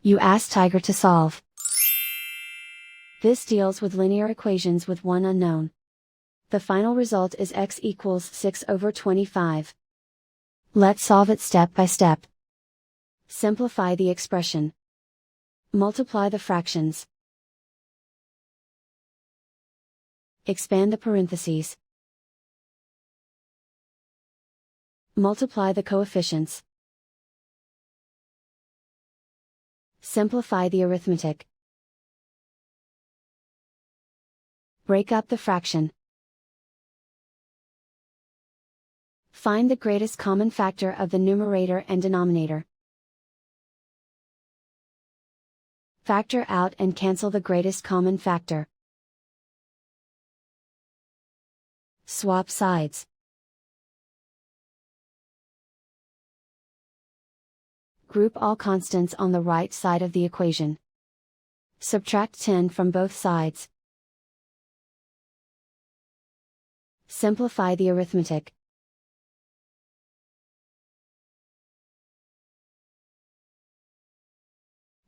You ask Tiger to solve. This deals with linear equations with one unknown. The final result is x equals 6/25. Let's solve it step by step. Simplify the expression. Multiply the fractions. Expand the parentheses. Multiply the coefficients. Simplify the arithmetic. Break up the fraction. Find the greatest common factor of the numerator and denominator. Factor out and cancel the greatest common factor. Swap sides. Group all constants on the right side of the equation. Subtract 10 from both sides. Simplify the arithmetic.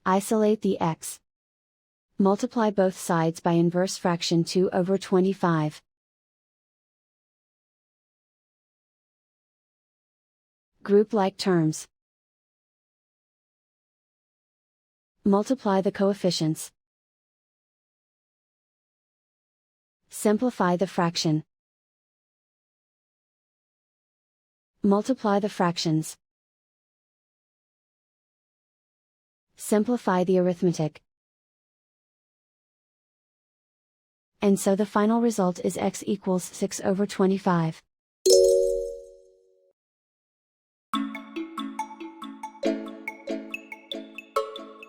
Isolate the x. Multiply both sides by inverse fraction 2/25. Group like terms. Multiply the coefficients. Simplify the fraction. Multiply the fractions. Simplify the arithmetic. And so the final result is x equals 6/25.